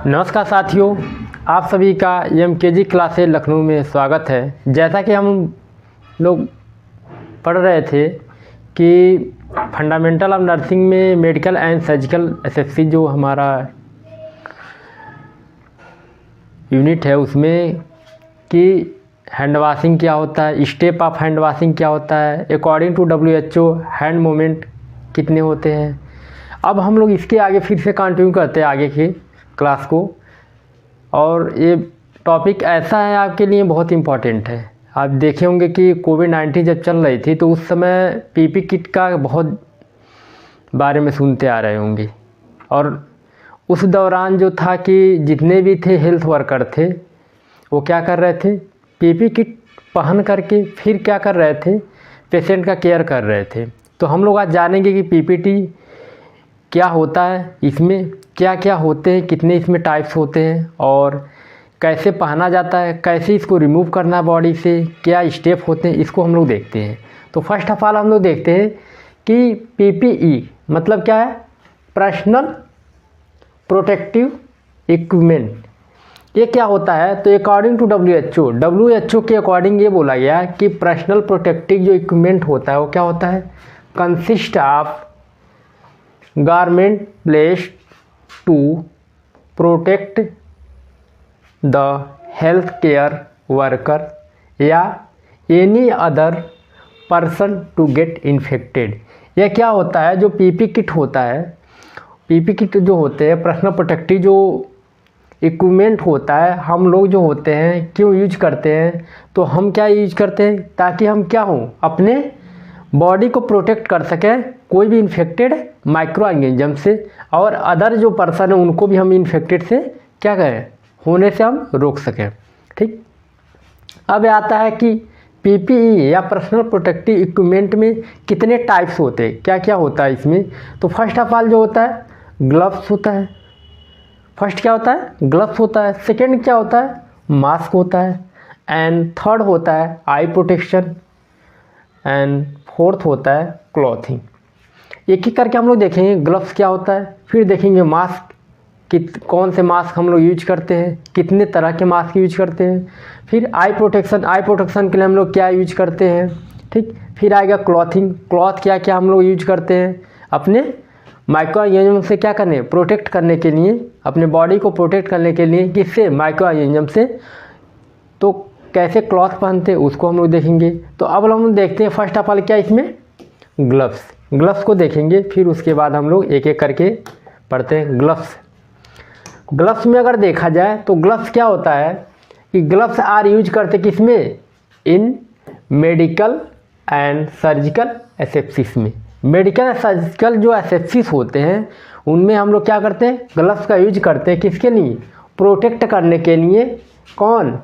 नमस्कार साथियों, आप सभी का एमकेजी क्लासेस लखनऊ में स्वागत है। जैसा कि हम लोग पढ़ रहे थे कि फंडामेंटल ऑफ नर्सिंग में मेडिकल एंड सर्जिकल एसएफसी जो हमारा यूनिट है उसमें कि हैंड वॉशिंग क्या होता है, स्टेप ऑफ हैंड वॉशिंग क्या होता है, according to WHO hand movement कितने होते हैं। अब हम लोग इसके आगे फिर से कंटिन्यू करते हैं आगे के क्लास को। और ये टॉपिक ऐसा है आपके लिए बहुत इम्पॉर्टेंट है। आप देखे होंगे कि कोविड-19 जब चल रही थी तो उस समय पीपी किट का बहुत बारे में सुनते आ रहे होंगे। और उस दौरान जो था कि जितने भी थे हेल्थ वर्कर थे वो क्या कर रहे थे, पीपी किट पहन करके फिर क्या कर रहे थे, पेशेंट का केयर कर रहे थे। तो हम लोग आज जानेंगे कि पीपीटी क्या होता है, इसमें क्या क्या होते हैं, कितने इसमें टाइप्स होते हैं और कैसे पहना जाता है, कैसे इसको रिमूव करना है बॉडी से, क्या स्टेप होते हैं, इसको हम लोग देखते हैं। तो फर्स्ट ऑफ ऑल हम लोग देखते हैं कि पीपीई मतलब क्या है, पर्सनल प्रोटेक्टिव इक्विपमेंट। ये क्या होता है, तो अकॉर्डिंग टू WHO के अकॉर्डिंग ये बोला गया कि पर्सनल प्रोटेक्टिव जो इक्विपमेंट होता है वो क्या होता है, consist of garment placed to protect the health care worker या any other person to get infected. यह क्या होता है, जो पीपी किट होता है, पीपी किट जो होते हैं पर्सनल प्रोटेक्टिव जो इक्विपमेंट होता है, हम लोग जो होते हैं क्यों यूज करते हैं, तो हम क्या यूज करते हैं ताकि हम क्या हों, अपने बॉडी को प्रोटेक्ट कर सकें कोई भी इन्फेक्टेड माइक्रो ऑर्गेनिज्म से, और अदर जो पर्सन है उनको भी हम इन्फेक्टेड से क्या करें, होने से हम रोक सकें। ठीक, अब आता है कि पीपीई या पर्सनल प्रोटेक्टिव इक्विपमेंट में कितने टाइप्स होते हैं, क्या क्या होता है इसमें। तो फर्स्ट ऑफ ऑल जो होता है ग्लव्स होता है। फर्स्ट क्या होता है, ग्लव्स होता है। सेकेंड क्या होता है, मास्क होता है। एंड थर्ड होता है आई प्रोटेक्शन। एंड फोर्थ होता है क्लॉथिंग। एक एक करके हम लोग देखेंगे ग्लव्स क्या होता है, फिर देखेंगे मास्क कौन से मास्क हम लोग यूज करते हैं, कितने तरह के मास्क यूज करते हैं, फिर आई प्रोटेक्शन के लिए हम लोग क्या यूज करते हैं। ठीक, फिर आएगा क्लॉथिंग, क्लॉथ क्या क्या हम लोग यूज करते हैं अपने माइक्रो ऑर्गेनिज्म से क्या करने, प्रोटेक्ट करने के लिए, अपने बॉडी को प्रोटेक्ट करने के लिए, किससे, माइक्रो ऑर्गेनिज्म से। तो कैसे क्लॉथ पहनते हैं उसको हम लोग देखेंगे। तो अब हम लोग देखते हैं फर्स्ट ऑफ ऑल क्या इसमें ग्लव्स को देखेंगे, फिर उसके बाद हम लोग एक एक करके पढ़ते हैं। ग्लव्स में अगर देखा जाए तो ग्लव्स क्या होता है कि ग्लव्स आर यूज करते किसमें, इन मेडिकल एंड सर्जिकल एसेप्सिस में। मेडिकल एंड सर्जिकल जो एसेप्सिस होते हैं उनमें हम लोग क्या करते हैं, ग्लव्स का यूज करते हैं किसके लिए, प्रोटेक्ट करने के लिए। कौन,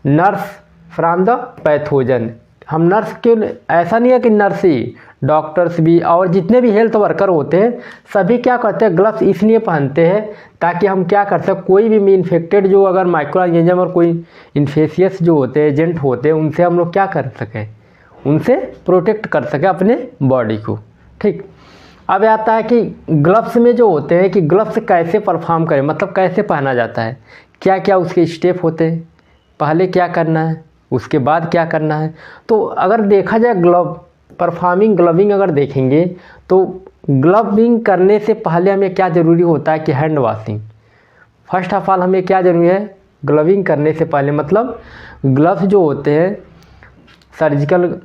नर्स फ्रॉम द पैथोजन। हम नर्स क्यों, ऐसा नहीं है कि नर्स ही, डॉक्टर्स भी और जितने भी हेल्थ वर्कर होते हैं सभी क्या करते हैं, ग्लव्स इसलिए पहनते हैं ताकि हम क्या कर सकें, कोई भी इन्फेक्टेड जो अगर माइक्रो ऑर्गेनिज्म और कोई इन्फेक्शियस जो होते हैं एजेंट होते हैं उनसे हम लोग क्या कर सकें, उनसे प्रोटेक्ट कर सकें अपने बॉडी को। ठीक, अब आता है कि ग्लव्स में जो होते हैं कि ग्लव्स कैसे परफॉर्म करें, मतलब कैसे पहना जाता है, क्या क्या उसके स्टेप होते हैं, पहले क्या करना है, उसके बाद क्या करना है। तो अगर देखा जाए ग्लविंग अगर देखेंगे तो ग्लविंग करने से पहले हमें क्या ज़रूरी होता है कि hand washing. First of all हमें क्या ज़रूरी है, ग्लविंग करने से पहले, मतलब ग्लव्स जो होते हैं सर्जिकल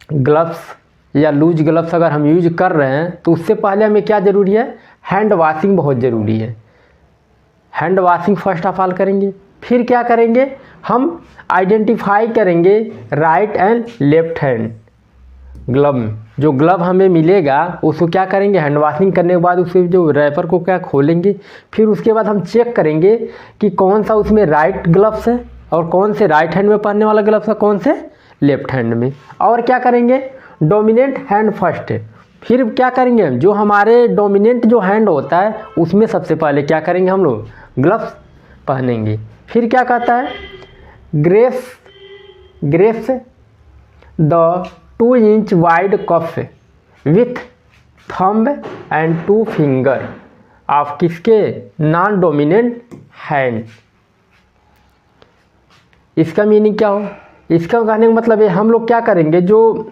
ग्लव्स या लूज ग्लव्स अगर हम यूज कर रहे हैं तो उससे पहले हमें क्या ज़रूरी है, हैंड वॉशिंग बहुत ज़रूरी है। Hand washing first of all करेंगे, फिर क्या करेंगे, हम आइडेंटिफाई करेंगे right and left hand glove में। जो ग्लव हमें मिलेगा उसको क्या करेंगे, हैंड वॉशिंग करने के बाद उसके जो रैपर को क्या खोलेंगे, फिर उसके बाद हम चेक करेंगे कि कौन सा उसमें राइट ग्लव्स है और कौन से राइट हैंड में पहनने वाला ग्लव्स है, कौन से लेफ्ट हैंड में। और क्या करेंगे, डोमिनेंट हैंड फर्स्ट है, फिर क्या करेंगे, जो हमारे डोमिनेंट जो हैंड होता है उसमें सबसे पहले क्या करेंगे, हम लोग ग्लव्स पहनेंगे। फिर क्या कहता है, grasps the 2 inch wide cuff with thumb and 2 finger of किसके, नॉन डोमिनेंट हैंड। इसका मीनिंग क्या हो, इसका कहने का मतलब है हम लोग क्या करेंगे, जो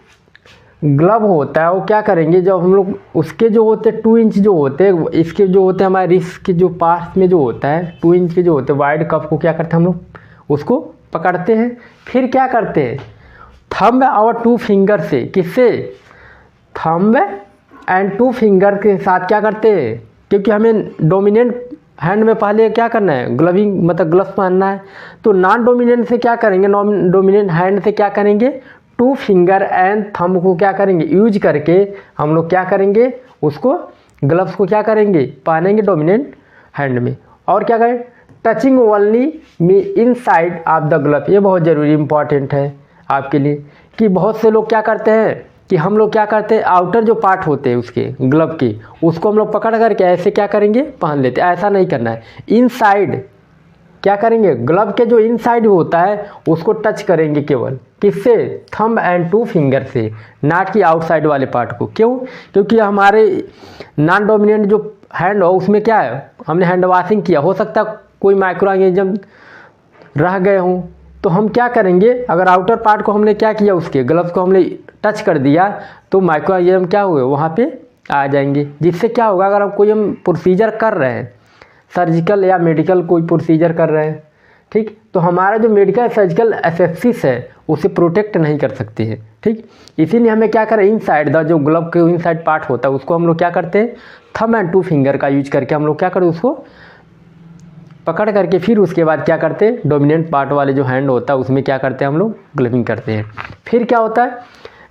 ग्लव होता है वो क्या करेंगे, जब हम लोग उसके जो होते 2 इंच जो होते हैं, इसके जो होते हैं हमारे रिस्ट के जो पास में जो होता है 2 इंच के जो होते हैं वाइड कप को क्या करते हैं हम लोग उसको पकड़ते हैं। फिर क्या करते हैं, थंब और 2 फिंगर से, किससे, थंब एंड 2 फिंगर के साथ क्या करते हैं, क्योंकि हमें डोमिनेंट हैंड में पहले क्या करना है, ग्लविंग मतलब ग्लव्स पहनना है, तो नॉन डोमिनेंट से क्या करेंगे, नॉन डोमिनेंट हैंड से क्या करेंगे, 2 फिंगर एंड थंब को क्या करेंगे यूज करके हम लोग क्या करेंगे, उसको ग्लव्स को क्या करेंगे, पहनेंगे डोमिनेंट हैंड में। और क्या करें, touching only me inside of the glove. ये बहुत ज़रूरी इंपॉर्टेंट है आपके लिए, कि बहुत से लोग क्या करते हैं कि हम लोग क्या करते हैं, आउटर जो पार्ट होते हैं उसके ग्लव के, उसको हम लोग पकड़ करके ऐसे क्या करेंगे, पहन लेते हैं। ऐसा नहीं करना है, इनसाइड क्या करेंगे, ग्लव के जो इनसाइड होता है उसको टच करेंगे केवल, किससे, थंब एंड 2 फिंगर से, नाट की आउटसाइड वाले पार्ट को। क्यों, क्योंकि हमारे नॉन डोमिनेंट जो हैंड हो उसमें क्या है, हमने हैंड वॉशिंग किया, हो सकता है कोई माइक्रो ऑर्गेनिज्म रह गए हों, तो हम क्या करेंगे, अगर आउटर पार्ट को हमने क्या किया, उसके ग्लव्स को हमने टच कर दिया तो माइक्रो ऑर्गेनिज्म क्या हुए वहाँ पे आ जाएंगे। जिससे क्या होगा, अगर हम प्रोसीजर कर रहे हैं, सर्जिकल या मेडिकल कोई प्रोसीजर कर रहे हैं, ठीक, तो हमारा जो मेडिकल सर्जिकल एसेप्सिस है उसे प्रोटेक्ट नहीं कर सकते हैं, ठीक। इसीलिए हमें क्या करें, इनसाइड द जो ग्लव के इनसाइड पार्ट होता है उसको हम लोग क्या करते हैं, थंब एंड 2 फिंगर का यूज करके हम लोग क्या करें, उसको पकड़ करके फिर उसके बाद क्या करते हैं, डोमिनेंट पार्ट वाले जो हैंड होता है उसमें क्या करते हैं हम लोग, ग्लविंग करते हैं। फिर क्या होता है,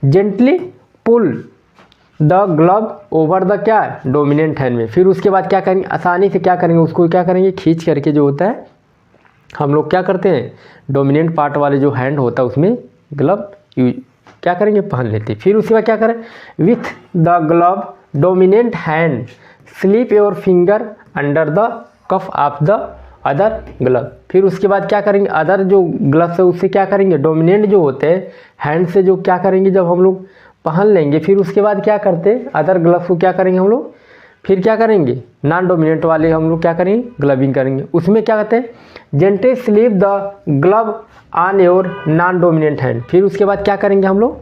gently pull the glove over the क्या, डोमिनेंट हैंड में। फिर उसके बाद क्या करेंगे, आसानी से क्या करेंगे, उसको क्या करेंगे, खींच करके जो होता है हम लोग क्या करते हैं, डोमिनेंट पार्ट वाले जो हैंड होता है उसमें ग्लव क्या करेंगे, पहन लेते हैं। फिर उसके बाद क्या करें, with the glove dominant hand slip your finger under the cuff of the other glove. फिर उसके बाद क्या करेंगे, अदर जो ग्लव्स है उससे क्या करेंगे, डोमिनेंट जो होते हैं हैंड से जो क्या करेंगे, जब हम लोग पहन लेंगे फिर उसके बाद क्या करते हैं, अदर ग्लव्स को क्या करेंगे हम लोग, फिर क्या करेंगे, नॉन डोमिनेंट वाले हम लोग क्या करेंगे, ग्लविंग करेंगे। उसमें क्या कहते हैं, gently sleep the glove on your non dominant hand. फिर उसके बाद क्या करेंगे हम लोग,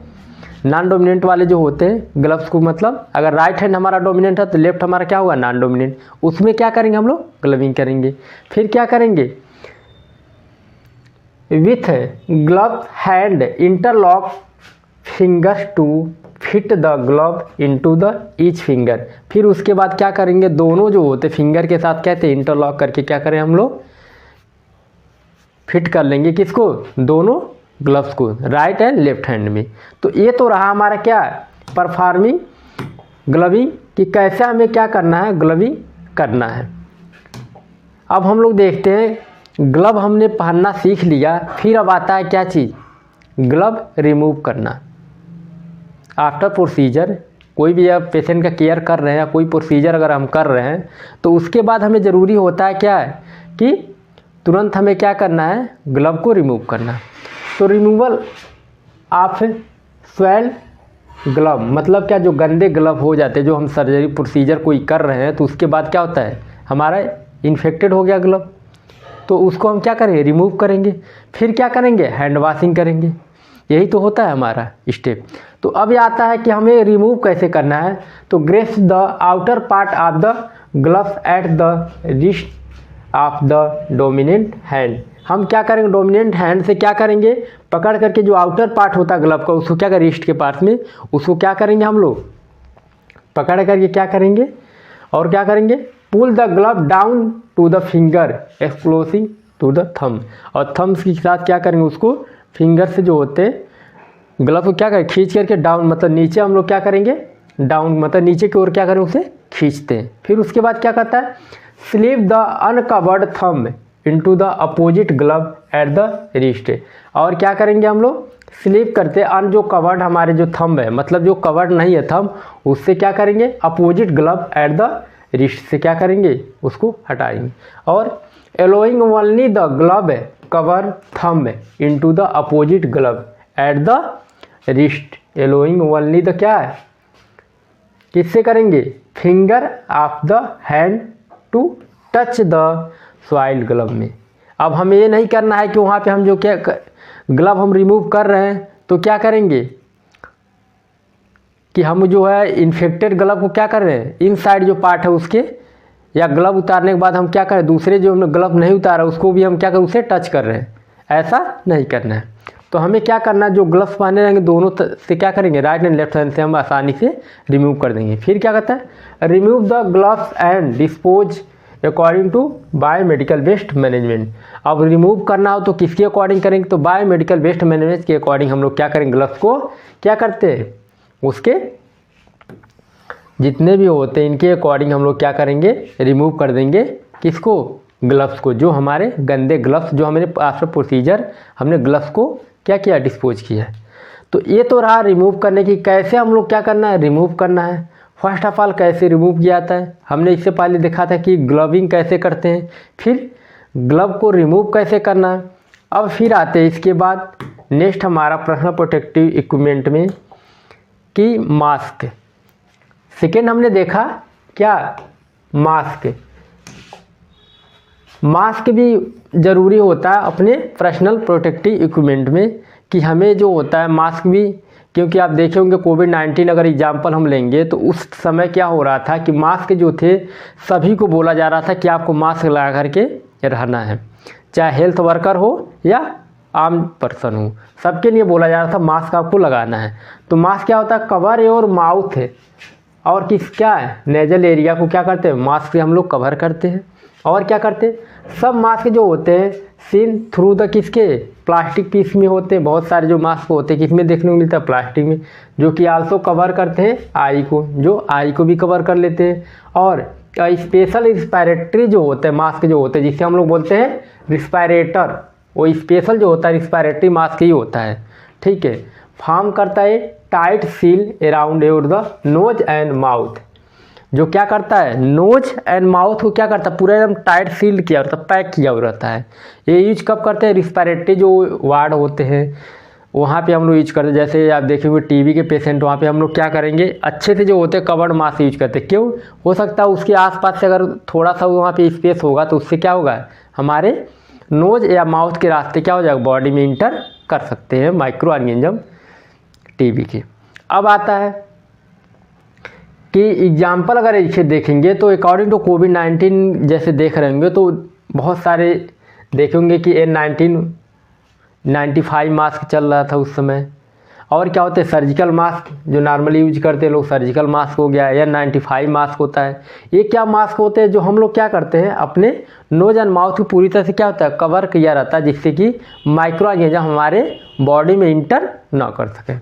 नॉन डोमिनेंट वाले जो होते हैं ग्लव्स को, मतलब अगर राइट हैंड हमारा डोमिनेंट है तो लेफ्ट हमारा क्या हुआ, नॉन डोमिनेंट, उसमें क्या करेंगे हम लोग, ग्लविंग करेंगे। फिर क्या करेंगे, with glove hand interlock fingers to fit the glove into the each finger. फिर उसके बाद क्या करेंगे, दोनों जो होते फिंगर के साथ कहते हैं इंटरलॉक करके क्या करें हम लोग, फिट कर लेंगे किसको, दोनों ग्लव्स को, राइट एंड लेफ्ट हैंड में। तो ये तो रहा हमारा क्या, परफॉर्मिंग ग्लविंग, कि कैसे हमें क्या करना है, ग्लविंग करना है। अब हम लोग देखते हैं, ग्लव हमने पहनना सीख लिया, फिर अब आता है क्या चीज़, ग्लव रिमूव करना। आफ्टर प्रोसीजर कोई भी आप पेशेंट का केयर कर रहे हैं या कोई प्रोसीजर अगर हम कर रहे हैं तो उसके बाद हमें ज़रूरी होता है क्या है कि तुरंत हमें क्या करना है, ग्लव को रिमूव करना। तो रिमूवल ऑफ स्वेल ग्लव मतलब क्या, जो गंदे ग्लव हो जाते हैं, जो हम सर्जरी प्रोसीजर कोई कर रहे हैं तो उसके बाद क्या होता है, हमारा इन्फेक्टेड हो गया ग्लव, तो उसको हम क्या करेंगे, रिमूव करेंगे। फिर क्या करेंगे, हैंड वॉशिंग करेंगे। यही तो होता है हमारा स्टेप। तो अब ये आता है कि हमें रिमूव कैसे करना है। तो grace the outer part of the gloves eight the wrist of the dominant hand. हम क्या करेंगे, डोमिनेंट हैंड से क्या करेंगे, पकड़ करके जो आउटर पार्ट होता है ग्लव का उसको क्या करें, रिस्ट के पास में उसको क्या करेंगे हम लोग, पकड़ करके क्या करेंगे और क्या करेंगे, pull the glove down to the finger enclosing to the thumb. और थंब्स के साथ क्या करेंगे, उसको फिंगर से जो होते हैं ग्लव को क्या करें, खींच करके डाउन मतलब नीचे हम लोग क्या करेंगे, डाउन मतलब नीचे की ओर क्या करें, उसे खींचते हैं। फिर उसके बाद क्या करता है, sleep the uncovered thumb into the opposite glove at the wrist. और क्या करेंगे हम लोग, स्लीप करते अन जो कवर्ड हमारे जो थंब है, मतलब जो कवर्ड नहीं है थंब, उससे क्या करेंगे, opposite glove at the wrist से क्या करेंगे, उसको हटाएंगे। और allowing only the glove cover thumb into the opposite glove at the wrist. Allowing only the क्या है, किससे करेंगे, finger of the hand to touch the soil glove में। अब हमें ये नहीं करना है कि वहाँ पे हम जो क्या ग्लव हम रिमूव कर रहे हैं तो क्या करेंगे कि हम जो है इन्फेक्टेड ग्लव को क्या कर रहे हैं, इनसाइड जो पार्ट है उसके, या ग्लव उतारने के बाद हम क्या करें दूसरे जो हमने ग्लव नहीं उतारा उसको भी हम क्या करें उसे टच कर रहे हैं, ऐसा नहीं करना है। तो हमें क्या करना है, जो ग्लव्स पहने रहेंगे दोनों से क्या करेंगे, राइट एंड लेफ्ट हैंड से हम आसानी से रिमूव कर देंगे। फिर क्या कहता है, remove the gloves and dispose according to biomedical waste management. अब रिमूव करना हो तो किसके अकॉर्डिंग करेंगे, तो बायोमेडिकल वेस्ट मैनेजमेंट के अकॉर्डिंग हम लोग क्या करेंगे, ग्लव्स को क्या करते हैं, उसके जितने भी होते हैं इनके अकॉर्डिंग हम लोग क्या करेंगे, रिमूव कर देंगे किसको, ग्लव्स को, जो हमारे गंदे ग्लव्स जो हमारे आफ्टर प्रोसीजर हमने ग्लव्स को क्या किया, डिस्पोज किया है। तो ये तो रहा रिमूव करने की, कैसे हम लोग क्या करना है, रिमूव करना है। फर्स्ट ऑफ ऑल कैसे रिमूव किया जाता है, हमने इससे पहले देखा था कि ग्लविंग कैसे करते हैं, फिर ग्लव को रिमूव कैसे करना है। अब फिर आते हैं इसके बाद नेक्स्ट हमारा पर्सनल प्रोटेक्टिव इक्विपमेंट में कि मास्क। सेकेंड हमने देखा क्या, मास्क। मास्क भी ज़रूरी होता है अपने पर्सनल प्रोटेक्टिव इक्विपमेंट में, कि हमें जो होता है मास्क भी, क्योंकि आप देखे होंगे कोविड-19 अगर एग्जाम्पल हम लेंगे तो उस समय क्या हो रहा था कि मास्क जो थे सभी को बोला जा रहा था कि आपको मास्क लगा करके रहना है, चाहे हेल्थ वर्कर हो या आम पर्सन हो, सबके लिए बोला जा रहा था मास्क आपको लगाना है। तो मास्क क्या होता है, कवर योर माउथ है और क्या है, नेजल एरिया को क्या करते हैं, मास्क से हम लोग कवर करते हैं। और क्या करते हैं, सब मास्क जो होते हैं सीन थ्रू द किसके, प्लास्टिक पीस में होते हैं। बहुत सारे जो मास्क होते हैं किसमें देखने को मिलता है, प्लास्टिक में, जो कि आल्सो कवर करते हैं आई को, जो आई को भी कवर कर लेते हैं। और स्पेशल रिस्पायरेटरी जो होते हैं मास्क जो होते हैं, जिसे हम लोग बोलते हैं रिस्पायरेटर, वो स्पेशल जो होता है रिस्पायरेटरी मास्क ही होता है, ठीक है। फॉर्म करता है tight seal around your the nose and mouth, जो क्या करता है, नोज एंड माउथ को क्या करता है, पूरा एकदम टाइट सील किया रहता है, पैक किया हुआ रहता है। ये यूज कब करते हैं, रिस्पायरेटरी जो वार्ड होते हैं वहाँ पे हम लोग यूज करते हैं। जैसे आप देखेंगे टीबी के पेशेंट, वहाँ पे हम लोग क्या करेंगे, अच्छे से जो होते हैं कवर्ड मास्क यूज करते हैं। क्यों, हो सकता है उसके आसपास से अगर थोड़ा सा वहाँ पे स्पेस होगा तो उससे क्या होगा, हमारे नोज या माउथ के रास्ते क्या हो जाएगा, बॉडी में इंटर कर सकते हैं माइक्रो ऑर्गेनिज्म टीबी के। अब आता है कि एग्जाम्पल अगर इसे देखेंगे तो अकॉर्डिंग टू कोविड-19 जैसे देख रहे होंगे तो बहुत सारे देखेंगे कि N95 मास्क चल रहा था उस समय। और क्या होते हैं, सर्जिकल मास्क जो नॉर्मली यूज करते हैं लोग, सर्जिकल मास्क हो गया, N95 मास्क होता है। ये क्या मास्क होते हैं, जो हम लोग क्या करते हैं अपने नोज एंड माउथ की पूरी तरह से क्या होता है, कवर किया रहता है, जिससे कि माइक्रो ऑर्गेनिज्म हमारे बॉडी में इंटर ना कर सके।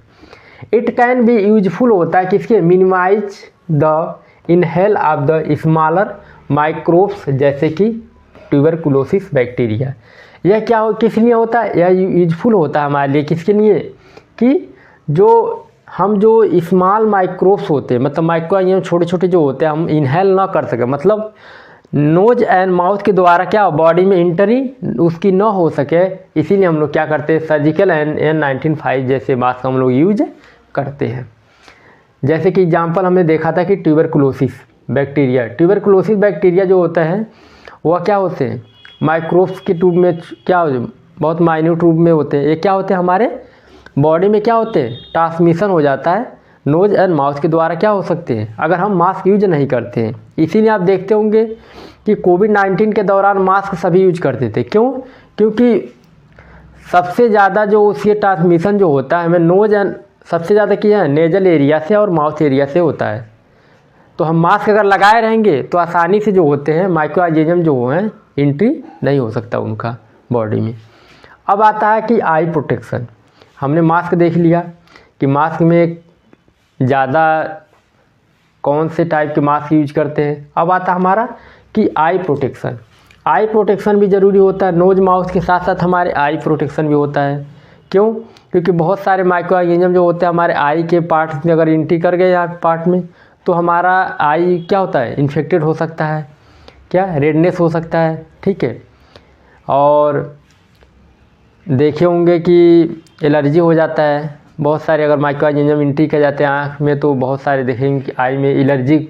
इट कैन बी यूजफुल होता है किसके, minimise the inhale of the smaller microbes, जैसे कि ट्यूबरकुलोसिस बैक्टीरिया। यह क्या हो, किस लिए होता है, यह यूजफुल होता है हमारे लिए, किसके लिए, कि जो हम जो स्मॉल माइक्रोब्स होते हैं, मतलब माइक्रो ऑर्गेनिज्म छोटे छोटे जो होते हैं, हम इनहेल ना कर सके, मतलब नोज एंड माउथ के द्वारा क्या बॉडी में इंटरी उसकी ना हो सके, इसीलिए हम लोग क्या करते हैं, सर्जिकल N95 जैसे मास्क हम लोग यूज करते हैं। जैसे कि एग्जांपल हमने देखा था कि ट्यूबरकुलोसिस बैक्टीरिया जो होता है वह क्या होते हैं, माइक्रोब्स के ट्यूब में क्या हो, बहुत माइन्यूट रूप में होते हैं। ये क्या होते हैं, हमारे बॉडी में क्या होते हैं, ट्रांसमिशन हो जाता है नोज एंड माउथ के द्वारा क्या हो सकते हैं, अगर हम मास्क यूज नहीं करते हैं। इसीलिए आप देखते होंगे कि कोविड-19 के दौरान मास्क सभी यूज करते थे। क्यों, क्योंकि सबसे ज़्यादा जो उसके ट्रांसमिशन जो होता है हमें नोज एंड सबसे ज़्यादा किया है नेजल एरिया से और माउथ एरिया से होता है। तो हम मास्क अगर लगाए रहेंगे तो आसानी से जो होते हैं माइक्रो ऑर्गेनिज्म जो हैं एंट्री नहीं हो सकता उनका बॉडी में। अब आता है कि आई प्रोटेक्शन। हमने मास्क देख लिया कि मास्क में ज़्यादा कौन से टाइप के मास्क यूज करते हैं। अब आता हमारा कि आई प्रोटेक्शन भी ज़रूरी होता है। नोज माउथ के साथ साथ हमारे आई प्रोटेक्शन भी होता है। क्यों, क्योंकि बहुत सारे माइक्रो ऑर्गेनिज्म जो होते हैं हमारे आई के पार्ट में अगर एंट्री कर गए यहाँ पार्ट में तो हमारा आई क्या होता है, इन्फेक्टेड हो सकता है, क्या रेडनेस हो सकता है, ठीक है। और देखे होंगे कि एलर्जी हो जाता है बहुत सारे, अगर माइक्रो ऑर्गेनिज्म एंट्री कर जाते हैं आँख में तो बहुत सारे देखेंगे कि आई में एलर्जी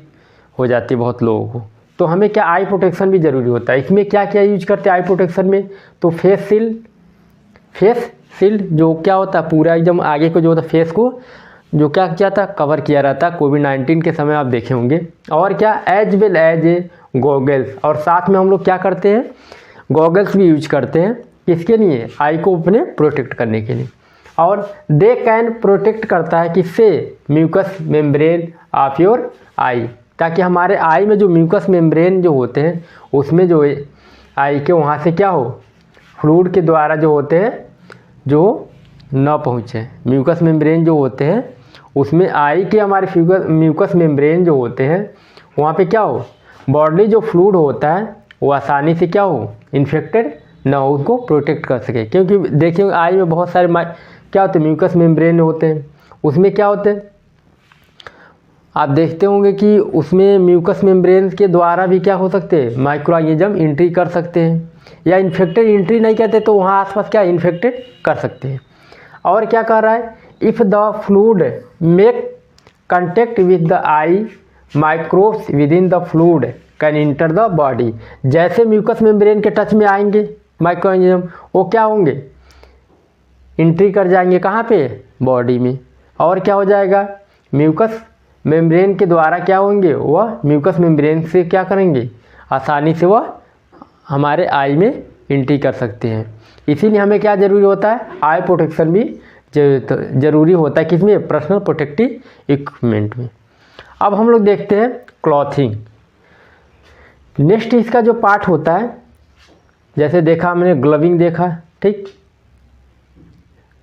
हो जाती है बहुत लोगों को, तो हमें क्या आई प्रोटेक्शन भी ज़रूरी होता है। इसमें क्या क्या यूज करते हैं आई प्रोटेक्शन में, तो फेस शील्ड जो क्या होता है पूरा एकदम आगे को जो होता है फेस को जो क्या किया था कवर किया रहता है कोविड-19 के समय आप देखे होंगे। और क्या as well as a goggles, और साथ में हम लोग क्या करते हैं गॉगल्स भी यूज करते हैं किसके लिए, आई को अपने प्रोटेक्ट करने के लिए। और दे कैन प्रोटेक्ट करता है किससे, म्यूकस मेम्ब्रेन ऑफ योर आई, ताकि हमारे आई में जो म्यूकस मेम्ब्रेन जो होते हैं उसमें जो आई के वहाँ से क्या हो फ्लूइड के द्वारा जो होते हैं जो न पहुँचे। म्यूकस मेम्ब्रेन जो होते हैं उसमें आई के हमारे म्यूकस मेम्ब्रेन जो होते हैं वहाँ पे क्या हो बॉडी जो फ्लूइड होता है वो आसानी से क्या हो इन्फेक्टेड ना हो, उसको प्रोटेक्ट कर सके। क्योंकि देखिए आई में बहुत सारे क्या होते हैं म्यूकस मेम्ब्रेन होते हैं, उसमें क्या होते हैं आप देखते होंगे कि उसमें म्यूकस मेम्ब्रेन के द्वारा भी क्या हो सकते हैं माइक्रो ऑर्गेनिज्म एंट्री कर सकते हैं, या इन्फेक्टेड एंट्री नहीं कहते तो वहाँ आसपास क्या इन्फेक्टेड कर सकते हैं। और क्या कर रहा है, if the fluid make contact with the eye microbes within the fluid can enter the body, जैसे म्यूकस मेम्ब्रेन के टच में आएंगे माइक्रो ऑर्गेनिज्म वो क्या होंगे एंट्री कर जाएंगे कहाँ पे बॉडी में, और क्या हो जाएगा म्यूकस मेम्ब्रेन के द्वारा क्या होंगे वह म्यूकस मेम्ब्रेन से क्या करेंगे आसानी से वह हमारे आई में एंट्री कर सकते हैं। इसीलिए हमें क्या ज़रूरी होता है आई प्रोटेक्शन भी ज़रूरी होता है किसमें पर्सनल प्रोटेक्टिव इक्विपमेंट में। अब हम लोग देखते हैं क्लॉथिंग। नेक्स्ट इसका जो पार्ट होता है जैसे देखा हमने ग्लविंग देखा, ठीक,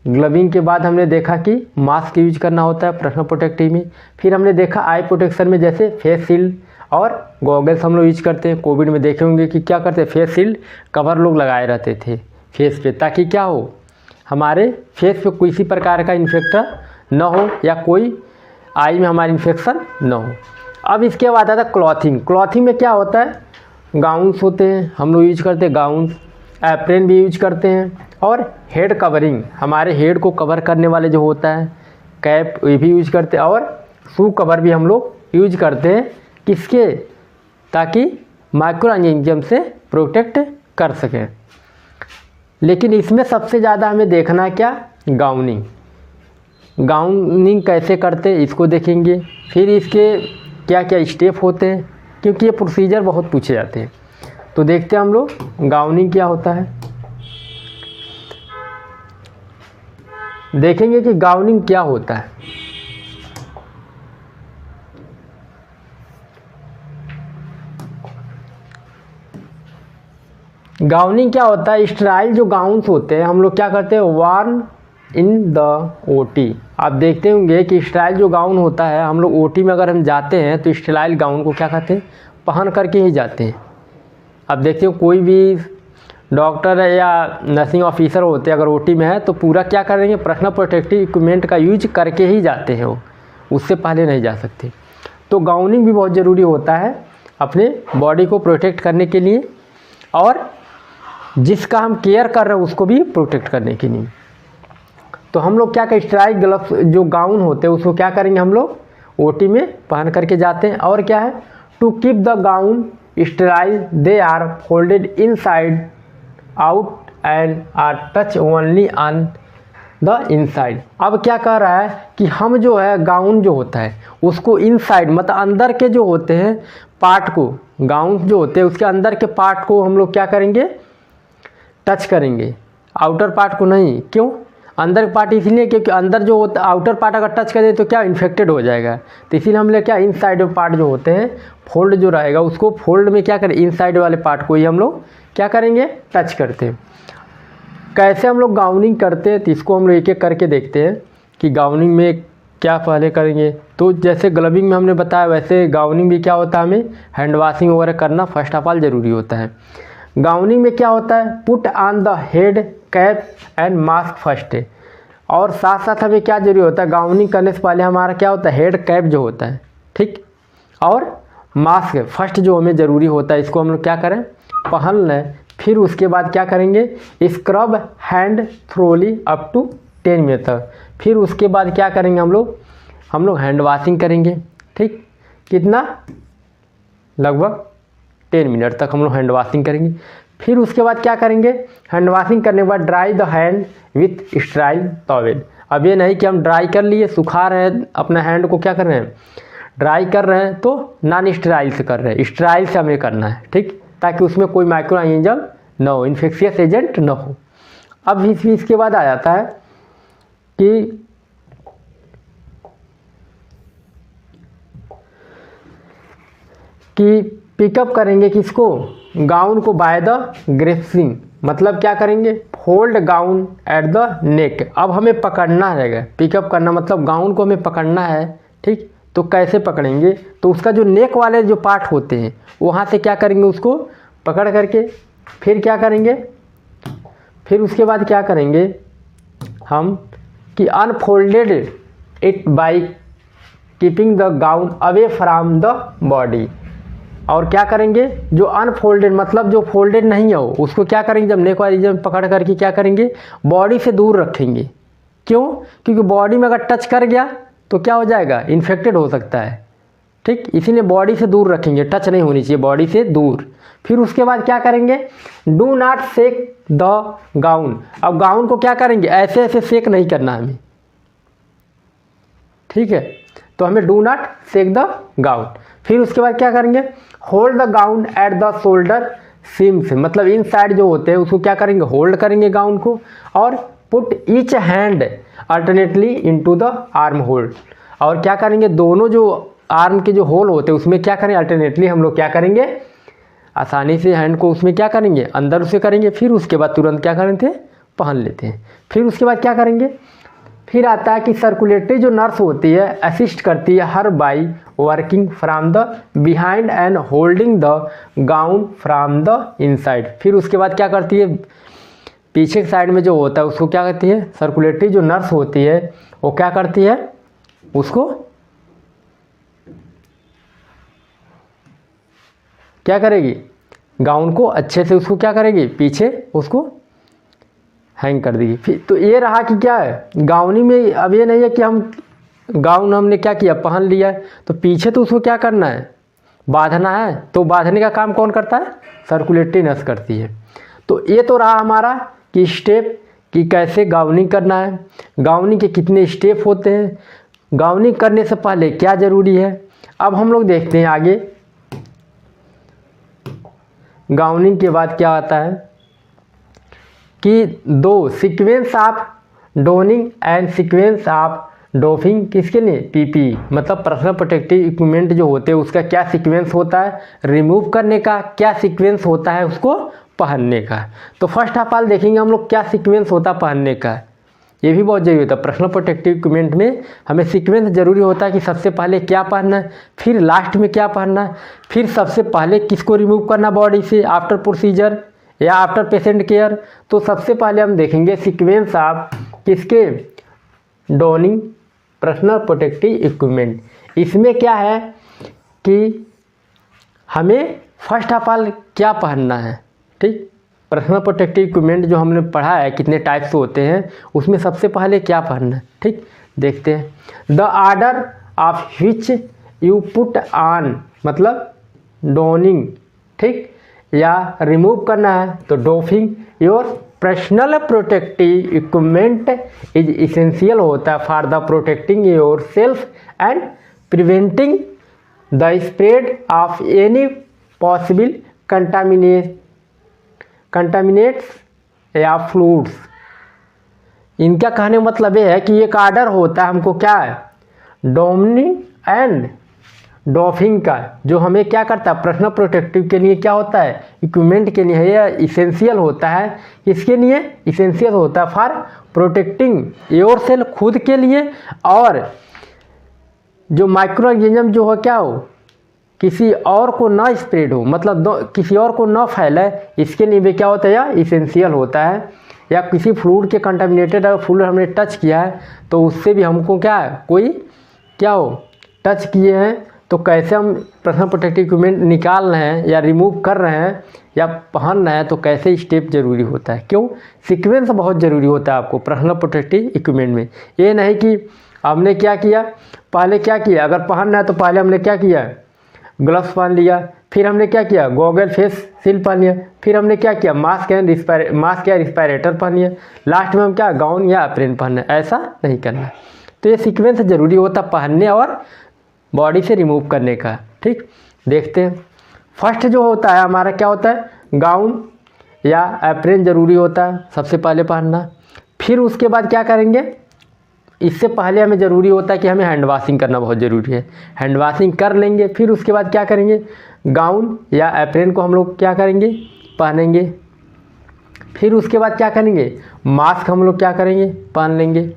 ग्लविंग के बाद हमने देखा कि मास्क यूज करना होता है पर्सनल प्रोटेक्टिव में। फिर हमने देखा आई प्रोटेक्शन में जैसे फेस शील्ड और गॉगल्स हम लोग यूज करते हैं। कोविड में देखे होंगे कि क्या करते फेस शील्ड कवर लोग लगाए रहते थे फेस पे, ताकि क्या हो हमारे फेस पे किसी प्रकार का इन्फेक्शन न हो या कोई आई में हमारी इन्फेक्शन न हो। अब इसके बाद आता है क्लॉथिंग। क्लॉथिंग में क्या होता है गाउन्स होते हैं हम लोग यूज करते हैं, गाउन्स एप्रन भी यूज करते हैं, और हेड कवरिंग हमारे हेड को कवर करने वाले जो होता है कैप ये भी यूज करते हैं, और शू कवर भी हम लोग यूज करते हैं किसके ताकि माइक्रो ऑर्गेनिज्म से प्रोटेक्ट कर सकें। लेकिन इसमें सबसे ज़्यादा हमें देखना क्या गाउनिंग, गाउनिंग कैसे करते इसको देखेंगे, फिर इसके क्या क्या स्टेप होते हैं क्योंकि ये प्रोसीजर बहुत पूछे जाते हैं। तो देखते हैं हम लोग गाउनिंग क्या होता है। देखेंगे कि गाउनिंग क्या होता है। गाउनिंग क्या होता है, स्टाइल जो गाउन्स होते हैं हम लोग क्या करते हैं वार्न इन द ओटी। आप देखते होंगे कि स्टाइल जो गाउन होता है हम लोग ओटी में अगर हम जाते हैं तो स्टाइल गाउन को क्या कहते हैं पहन करके ही जाते हैं। अब देखते हो कोई भी डॉक्टर या नर्सिंग ऑफिसर होते हैं अगर ओटी में है तो पूरा क्या करेंगे पर्सनल प्रोटेक्टिव इक्विपमेंट का यूज करके ही जाते हैं, वो उससे पहले नहीं जा सकते। तो गाउनिंग भी बहुत ज़रूरी होता है अपने बॉडी को प्रोटेक्ट करने के लिए, और जिसका हम केयर कर रहे हैं उसको भी प्रोटेक्ट करने के लिए। तो हम लोग क्या करें स्ट्राइक ग्लव्स जो गाउन होते हैं उसको क्या करेंगे हम लोग ओटी में पहन करके जाते हैं। और क्या है to keep the gown sterile they are folded inside out and are touch only on the inside. अब क्या कह रहा है कि हम जो है गाउन जो होता है उसको इनसाइड मतलब अंदर के जो होते हैं पार्ट को, गाउन जो होते हैं उसके अंदर के पार्ट को हम लोग क्या करेंगे टच करेंगे, आउटर पार्ट को नहीं। क्यों अंदर पार्ट इसलिए क्योंकि अंदर जो होता है आउटर पार्ट अगर टच करें तो क्या इन्फेक्टेड हो जाएगा, तो इसीलिए हम लोग क्या इनसाइड पार्ट जो होते हैं फोल्ड जो रहेगा उसको फोल्ड में क्या करें इनसाइड वाले पार्ट को ही हम लोग क्या करेंगे टच करते हैं। कैसे हम लोग गाउनिंग करते हैं तो इसको हम लोग एक एक करके देखते हैं कि गाउनिंग में क्या पहले करेंगे। तो जैसे ग्लविंग में हमने बताया वैसे गाउनिंग भी क्या होता है हमें हैंड वॉशिंग वगैरह करना फर्स्ट ऑफ ऑल ज़रूरी होता है। गाउनिंग में क्या होता है put on the head cap and mask first, और साथ साथ हमें क्या जरूरी होता है गाउनिंग करने से पहले हमारा क्या होता है हेड कैप जो होता है ठीक, और मास्क फर्स्ट जो हमें ज़रूरी होता है इसको हम लोग क्या करें पहन लें। फिर उसके बाद क्या करेंगे scrub hand thoroughly up to 10 minute तक। फिर उसके बाद क्या करेंगे हम लोग हैंड वॉशिंग करेंगे ठीक, कितना लगभग 10 मिनट तक हम लोग हैंड वॉशिंग करेंगे। फिर उसके बाद क्या करेंगे, हैंड वॉशिंग करने के बाद dry the hand with स्ट्राइल towel. अब ये नहीं कि हम ड्राई कर लिए, सुखा रहे हैं अपना हैंड को, क्या कर रहे हैं ड्राई कर रहे हैं तो नॉन स्टेराइल से कर रहे हैं, स्टेराइल से हमें करना है, ठीक, ताकि उसमें कोई माइक्रो ऑर्गेनिज्म ना हो, इन्फेक्शियस एजेंट ना हो। अब इसके बाद आ जाता है कि पिकअप करेंगे किसको, गाउन को बाय द ग्रेप्सिंग, मतलब क्या करेंगे, hold gown at the neck. अब हमें पकड़ना है, पिकअप करना मतलब गाउन को हमें पकड़ना है, ठीक, तो कैसे पकड़ेंगे, तो उसका जो नेक वाले जो पार्ट होते हैं वहाँ से क्या करेंगे, उसको पकड़ करके फिर क्या करेंगे, फिर उसके बाद क्या करेंगे हम कि unfolded it by keeping the gown away from the body. और क्या करेंगे, जो अनफोल्डेड मतलब जो फोल्डेड नहीं है उसको क्या करेंगे, जब नेक वाली जब पकड़ करके क्या करेंगे, बॉडी से दूर रखेंगे। क्यों, क्योंकि बॉडी में अगर टच कर गया तो क्या हो जाएगा, इन्फेक्टेड हो सकता है, ठीक, इसीलिए बॉडी से दूर रखेंगे, टच नहीं होनी चाहिए, बॉडी से दूर। फिर उसके बाद क्या करेंगे, do not shake the gown. अब गाउन को क्या करेंगे, ऐसे ऐसे सेक नहीं करना हमें, ठीक है, तो हमें do not shake the gown. फिर उसके बाद क्या करेंगे, hold the gown at the shoulder seams, मतलब इन साइड जो होते हैं उसको क्या करेंगे, होल्ड करेंगे गाउन को, और put each hand alternately into the arm hold. और क्या करेंगे, दोनों जो आर्म के जो होल होते हैं उसमें क्या करेंगे, अल्टरनेटली हम लोग क्या करेंगे, आसानी से हैंड को उसमें क्या करेंगे, अंदर उसे करेंगे। फिर उसके बाद तुरंत क्या करते हैं, पहन लेते हैं। फिर उसके बाद क्या करेंगे, फिर आता है कि सर्कुलेटरी जो नर्स होती है असिस्ट करती है her by working from the behind and holding the gown from the inside. फिर उसके बाद क्या करती है, पीछे के साइड में जो होता है उसको क्या कहती है, सर्कुलेटरी जो नर्स होती है वो क्या करती है, उसको क्या करेगी, गाउन को अच्छे से उसको क्या करेगी, पीछे उसको हैंग कर देगी। फिर तो ये रहा कि क्या है, गाउनी में अब ये नहीं है कि हम गाउन हमने क्या किया, पहन लिया है, तो पीछे तो उसको क्या करना है, बांधना है। तो बांधने का काम कौन करता है, सर्कुलेटरी नर्स करती है। तो ये तो रहा हमारा कि स्टेप कि कैसे गाउनिंग करना है, गाउनिंग के कितने स्टेप होते हैं, गाउनिंग करने से पहले क्या ज़रूरी है। अब हम लोग देखते हैं आगे, गाउनिंग के बाद क्या आता है कि दो sequence of donning and sequence of doffing, किसके लिए, पीपी मतलब पर्सनल प्रोटेक्टिव इक्विपमेंट जो होते हैं उसका क्या सीक्वेंस होता है, रिमूव करने का क्या सीक्वेंस होता है, उसको पहनने का। तो फर्स्ट ऑफ ऑल देखेंगे हम लोग क्या सीक्वेंस होता है पहनने का, ये भी बहुत जरूरी होता है। पर्सनल प्रोटेक्टिव इक्विपमेंट में हमें सीक्वेंस जरूरी होता है कि सबसे पहले क्या पहनना है, फिर लास्ट में क्या पहनना है, फिर सबसे पहले किसको रिमूव करना बॉडी से आफ्टर प्रोसीजर या आफ्टर पेशेंट केयर। तो सबसे पहले हम देखेंगे सीक्वेंस ऑफ किसके, डोनिंग पर्सनल प्रोटेक्टिव इक्विपमेंट। इसमें क्या है कि हमें फर्स्ट ऑफ ऑल क्या पहनना है, ठीक, पर्सनल प्रोटेक्टिव इक्विपमेंट जो हमने पढ़ा है कितने टाइप्स होते हैं, उसमें सबसे पहले क्या पहनना है, ठीक, देखते हैं। The order of which you put on मतलब डोनिंग, ठीक, या रिमूव करना है तो doffing. Your personal protective equipment is essential होता है for the protecting yourself and preventing the spread of any possible contaminates या फ्लूइड्स। इनका कहने का मतलब ये है कि एक ऑर्डर होता है हमको क्या है, डोमिनिंग एंड डॉफिंग का, जो हमें क्या करता है पर्सनल प्रोटेक्टिव के लिए क्या होता है, इक्विपमेंट के लिए यह इसेंशियल होता है। इसके लिए इसेंशियल होता है फॉर प्रोटेक्टिंग योर सेल्फ, खुद के लिए, और जो माइक्रो ऑर्गेनिज्म जो हो क्या हो, किसी और को ना स्प्रेड हो, मतलब किसी और को ना फैले, इसके लिए भी क्या होता है, या इसेंशियल होता है। या किसी फ्लूइड के कंटामिनेटेड अगर फ्लूइड हमने टच किया है तो उससे भी हमको क्या है, कोई क्या हो टच किए हैं तो कैसे हम पर्सनल प्रोटेक्टिव इक्विपमेंट निकाल रहे हैं या रिमूव कर रहे हैं या पहन रहे हैं, तो कैसे स्टेप जरूरी होता है। क्यों, सीक्वेंस बहुत ज़रूरी होता है आपको पर्सनल प्रोटेक्टिव इक्विपमेंट में। ये नहीं कि हमने क्या किया, पहले क्या किया, अगर पहनना है तो पहले हमने क्या किया, ग्लव्स पहन लिया, फिर हमने क्या किया, गॉगल फेस शील्ड पहन लिया, फिर हमने क्या किया, मास्क या रिस्पायरेटर पहन लिया, लास्ट में हम क्या गाउन या एप्रन पहनना। ऐसा नहीं करना। तो ये सीक्वेंस ज़रूरी होता पहनने और बॉडी से रिमूव करने का। ठीक, देखते हैं। फर्स्ट जो होता है हमारा क्या होता है, गाउन या एप्रन ज़रूरी होता है सबसे पहले पहनना। फिर उसके बाद क्या करेंगे, इससे पहले हमें ज़रूरी होता है कि हमें हैंड वॉशिंग करना बहुत ज़रूरी है। हैंड वॉशिंग कर लेंगे, फिर उसके बाद क्या करेंगे, गाउन या एप्रन को हम लोग क्या करेंगे, पहनेंगे। फिर उसके बाद क्या करेंगे, मास्क हम लोग क्या करेंगे, पहन लेंगे,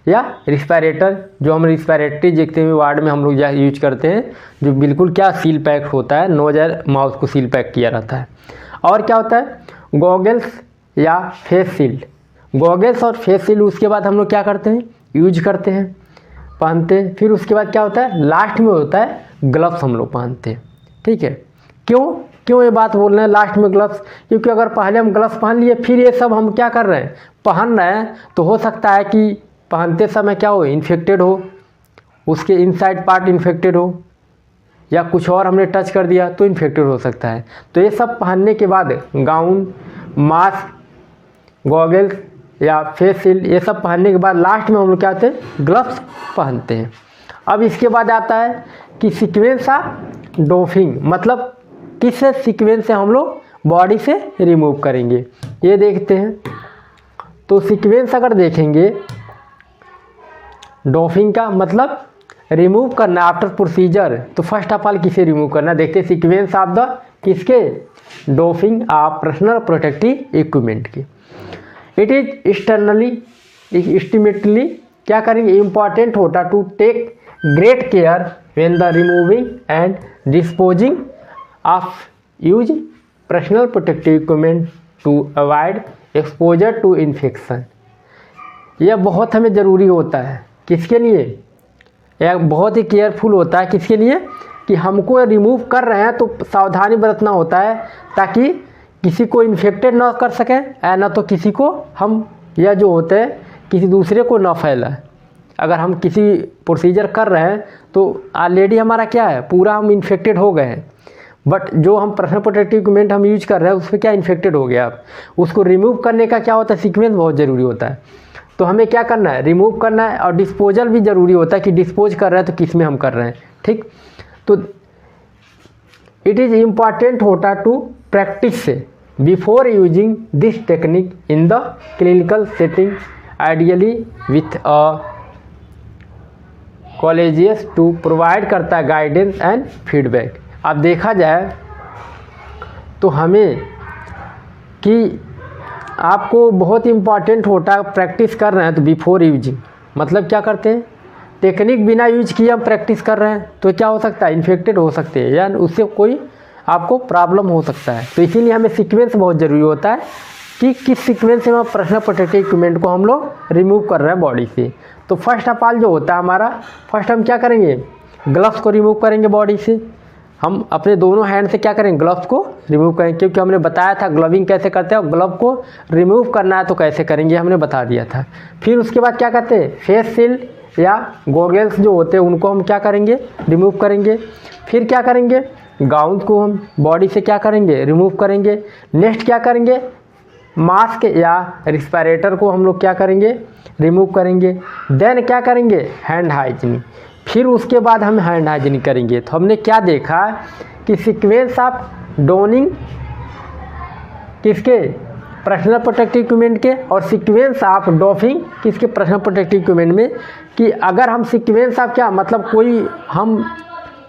या रिस्पायरेटर, जो हम रिस्पायरेटरी देखते हुए वार्ड में हम लोग यूज करते हैं, जो बिल्कुल क्या सील पैक होता है, नोज और माउथ को सील पैक किया रहता है। और क्या होता है, गॉगल्स या फेस शील्ड। गॉगल्स और फेस शील्ड उसके बाद हम लोग क्या करते हैं, यूज करते हैं, पहनते हैं। फिर उसके बाद क्या होता है, लास्ट में होता है ग्लव्स हम लोग पहनते हैं। ठीक है, क्यों ये बात बोल रहे हैं लास्ट में ग्लव्स, क्योंकि अगर पहले हम ग्लव्स पहन लिए फिर ये सब हम क्या कर रहे हैं, पहन रहे हैं, तो हो सकता है कि पहनते समय क्या हो, इन्फेक्टेड हो, उसके इनसाइड पार्ट इन्फेक्टेड हो, या कुछ और हमने टच कर दिया तो इन्फेक्टेड हो सकता है। तो ये सब पहनने के बाद गाउन, मास्क, गॉगल्स या फेस शील्ड ये सब पहनने के बाद लास्ट में हम लोग क्या होते हैं, ग्लव्स पहनते हैं। अब इसके बाद आता है कि सीक्वेंस ऑफ डॉफिंग, मतलब किस सीक्वेंस से हम लोग बॉडी से रिमूव करेंगे, ये देखते हैं। तो सीक्वेंस अगर देखेंगे डॉफिंग का, मतलब रिमूव करना आफ्टर प्रोसीजर, तो फर्स्ट ऑफ ऑल किसे रिमूव करना, देखते हैं सीक्वेंस ऑफ द किसके, doffing of personal protective equipment की। इट इज एक्सटर्नली एस्टिमेटली क्या करेंगे, इम्पॉर्टेंट होता to take great care when the removing and disposing of use personal protective equipment to avoid exposure to infection. यह बहुत हमें ज़रूरी होता है, किसके लिए, यह बहुत ही केयरफुल होता है, किसके लिए, कि हमको रिमूव कर रहे हैं तो सावधानी बरतना होता है, ताकि किसी को इन्फेक्टेड ना कर सकें, ना तो किसी को हम, यह जो होते हैं किसी दूसरे को ना फैलाए। अगर हम किसी प्रोसीजर कर रहे हैं तो ऑलरेडी हमारा क्या है, पूरा हम इन्फेक्टेड हो गए हैं, बट जो हम पर्सनल प्रोटेक्टिव इक्विपमेंट हम यूज कर रहे हैं उस पर क्या इन्फेक्टेड हो गया, आप उसको रिमूव करने का क्या होता है, सीक्वेंस बहुत ज़रूरी होता है। तो हमें क्या करना है, रिमूव करना है, और डिस्पोजल भी ज़रूरी होता है कि डिस्पोज कर रहे हैं तो किस में हम कर रहे हैं। ठीक, तो इट इज़ इम्पॉर्टेंट होता टू प्रैक्टिस से before using this technique in the clinical setting, ideally with a colleagues to provide करता है गाइडेंस एंड फीडबैक। अब देखा जाए तो हमें कि आपको बहुत इम्पॉर्टेंट होता है, प्रैक्टिस कर रहे हैं तो बिफोर यूजिंग, मतलब क्या करते हैं, टेक्निक बिना यूज किए हम प्रैक्टिस कर रहे हैं तो क्या हो सकता है, इन्फेक्टेड हो सकते हैं, या उससे कोई आपको प्रॉब्लम हो सकता है। तो इसीलिए हमें सीक्वेंस बहुत ज़रूरी होता है कि किस सीक्वेंस से हम पर्सनल प्रोटेक्टिव इक्विपमेंट को हम लोग रिमूव कर रहे हैं बॉडी से। तो फर्स्ट ऑफ ऑल जो होता है हमारा, फर्स्ट हम क्या करेंगे, ग्लव्स को रिमूव करेंगे बॉडी से। हम अपने दोनों हैंड से क्या करेंगे, ग्लव्स को रिमूव करेंगे, क्योंकि हमने बताया था ग्लविंग कैसे करते हैं, और ग्लव को रिमूव करना है तो कैसे करेंगे हमने बता दिया था। फिर उसके बाद क्या करते हैं, फेस शील्ड या गॉगल्स जो होते हैं उनको हम क्या करेंगे, रिमूव करेंगे। फिर क्या करेंगे, गाउन को हम बॉडी से क्या करेंगे, रिमूव करेंगे। नेक्स्ट क्या करेंगे, मास्क या रिस्पायरेटर को हम लोग क्या करेंगे, रिमूव करेंगे। देन क्या करेंगे, हैंड हाइजीनिक। फिर उसके बाद हम हैंड हाइजीनिक करेंगे। तो हमने क्या देखा कि सीक्वेंस ऑफ डोनिंग किसके, पर्सनल प्रोटेक्टिव इक्विपमेंट के, और सीक्वेंस ऑफ डॉफिंग किसके, पर्सनल प्रोटेक्टिव इक्विपमेंट में। कि अगर हम सीक्वेंस ऑफ क्या मतलब, कोई हम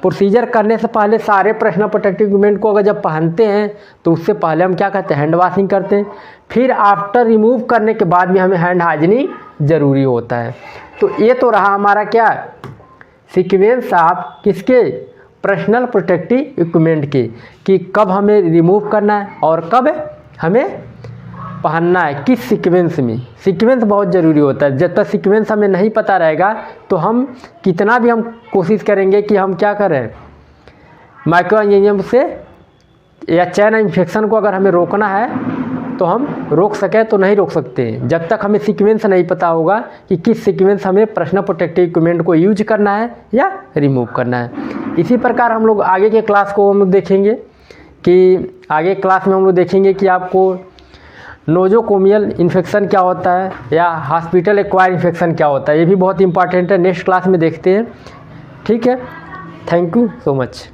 प्रोसीजर करने से पहले सारे पर्सनल प्रोटेक्टिव इक्विपमेंट को अगर जब पहनते हैं तो उससे पहले हम क्या करते हैं, हैंड वॉशिंग करते हैं। फिर आफ्टर रिमूव करने के बाद भी हमें हैंड हाइजीनिक ज़रूरी होता है। तो ये तो रहा हमारा क्या, सीक्वेंस ऑफ किसके, पर्सनल प्रोटेक्टिव इक्विपमेंट के, कि कब हमें रिमूव करना है और कब हमें पहनना है, किस सीक्वेंस में। सीक्वेंस बहुत ज़रूरी होता है। जब तक सीक्वेंस हमें नहीं पता रहेगा तो हम कितना भी हम कोशिश करेंगे कि हम क्या करें, माइक्रो ऑर्गेनिज्म से या चैन इन्फेक्शन को अगर हमें रोकना है तो हम रोक सकें तो नहीं रोक सकते जब तक हमें सीक्वेंस नहीं पता होगा कि किस सीक्वेंस हमें पर्सनल प्रोटेक्टिव इक्विपमेंट को यूज करना है या रिमूव करना है। इसी प्रकार हम लोग आगे के क्लास को हम लोग देखेंगे कि आगे क्लास में हम लोग देखेंगे कि आपको नोजोकोमियल इन्फेक्शन क्या होता है या हॉस्पिटल एक्वायर इन्फेक्शन क्या होता है, ये भी बहुत इंपॉर्टेंट है। नेक्स्ट क्लास में देखते हैं। ठीक है, थैंक यू सो मच।